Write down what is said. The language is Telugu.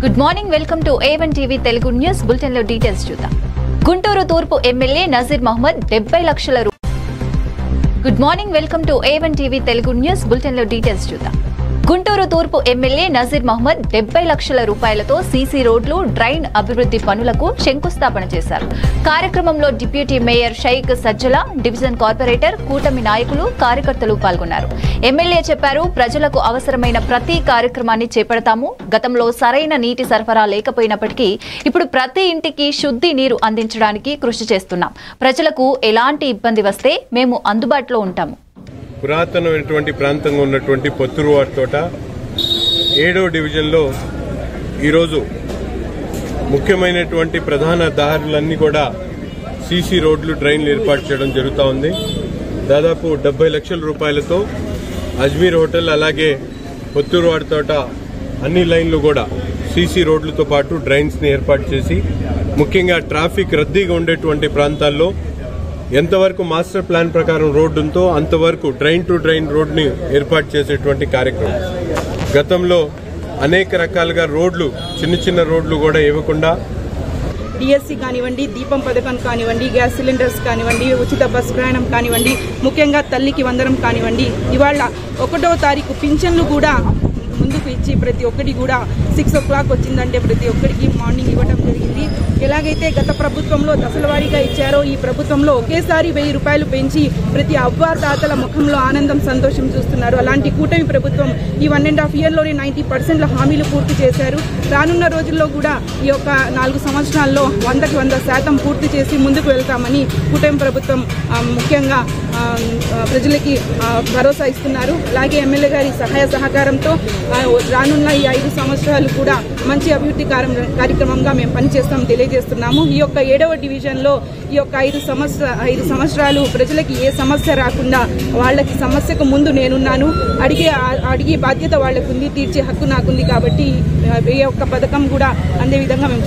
Good morning, welcome to A1 TV Telugu news bulletin లో డీటెయిల్స్ చూద్దాం. గుంటూరు తూర్పు ఎమ్మెల్యే నజీర్ మహమ్మద్ 70 లక్షల good morning, welcome to A1 TV Telugu news bulletin లో డీటెయిల్స్ చూద్దాం. గుంటూరు తూర్పు ఎమ్మెల్యే నజీర్ మహమ్మద్ 70 లక్షల రూపాయలతో సీసీ రోడ్లు, డ్రైన్ అభివృద్ధి పనులకు శంకుస్థాపన చేశారు. కార్యక్రమంలో deputy mayor Shaik Sajjala, division corporator, కూటమి నాయకులు, కార్యకర్తలు పాల్గొన్నారు. ఎమ్మెల్యే చెప్పారు, ప్రజలకు అవసరమైన ప్రతి కార్యక్రమాన్ని చేపడతాము. గతంలో సరైన నీటి సరఫరా లేకపోయినప్పటికీ ఇప్పుడు ప్రతి ఇంటికి శుద్ధి నీరు అందించడానికి కృషి చేస్తున్నాం. ప్రజలకు ఎలాంటి ఇబ్బంది వస్తే మేము అందుబాటులో ఉంటాము. పురాతనమైనటువంటి ప్రాంతంగా ఉన్నటువంటి పొత్తూరు వారి తోట 7వ డివిజన్లో ఈరోజు ముఖ్యమైనటువంటి ప్రధాన దారులన్నీ కూడా సీసీ రోడ్లు, డ్రైన్లు ఏర్పాటు చేయడం జరుగుతూ ఉంది. దాదాపు 70 లక్షల రూపాయలతో అజ్మీర్ హోటల్, అలాగే పొత్తూరు వారి తోట అన్ని లైన్లు కూడా సీసీ రోడ్లతో పాటు డ్రైన్స్ని ఏర్పాటు చేసి, ముఖ్యంగా ట్రాఫిక్ రద్దీగా ఉండేటువంటి ప్రాంతాల్లో ఎంతవరకు మాస్టర్ ప్లాన్ ప్రకారం రోడ్డు ఉందో అంతవరకు డ్రైన్ టు డ్రైన్ రోడ్ని ఏర్పాటు చేసేటువంటి కార్యక్రమం. గతంలో అనేక రకాలుగా రోడ్లు, చిన్న చిన్న రోడ్లు కూడా ఇవ్వకుండా డిఎస్సి కానివ్వండి, దీపం పథకం కానివ్వండి, గ్యాస్ సిలిండర్స్ కానివ్వండి, ఉచిత బస్ ప్రయాణం కానివ్వండి, ముఖ్యంగా తల్లికి వందనం కానివ్వండి, ఇవాళ 1వ తారీఖు పింఛన్లు కూడా ముందుకు ఇచ్చి ప్రతి ఒక్కటి కూడా 6 o'clock వచ్చిందంటే ప్రతి ఒక్కరికి మార్నింగ్ ఇవ్వడం జరిగింది. ఎలాగైతే గత ప్రభుత్వంలో దశలవారీగా ఇచ్చారో ఈ ప్రభుత్వంలో ఒకేసారి 1000 రూపాయలు పెంచి ప్రతి అవ్వ తాతల ముఖంలో ఆనందం, సంతోషం చూస్తున్నారు. అలాంటి కూటమి ప్రభుత్వం ఈ 1.5 yearలోనే 90% హామీలు పూర్తి చేశారు. రానున్న రోజుల్లో కూడా ఈ యొక్క 4 సంవత్సరాల్లో 100కి 100% పూర్తి చేసి ముందుకు వెళ్తామని కూటమి ప్రభుత్వం ముఖ్యంగా ప్రజలకి భరోసా ఇస్తున్నారు. అలాగే ఎమ్మెల్యే గారి సహాయ సహకారంతో రానున్న ఈ 5 సంవత్సరాలు కూడా మంచి అభివృద్ధి కార్యక్రమంగా మేము పనిచేస్తాం తెలియజేస్తున్నాము. ఈ యొక్క 7వ డివిజన్లో ఈ యొక్క 5 సంవత్సరాలు ప్రజలకి ఏ సమస్య రాకుండా వాళ్ళకి సమస్యకు ముందు నేనున్నాను. అడిగే బాధ్యత వాళ్ళకుంది, తీర్చే హక్కు నాకుంది. కాబట్టి ఏ ఒక్క పథకం కూడా అందే విధంగా మేము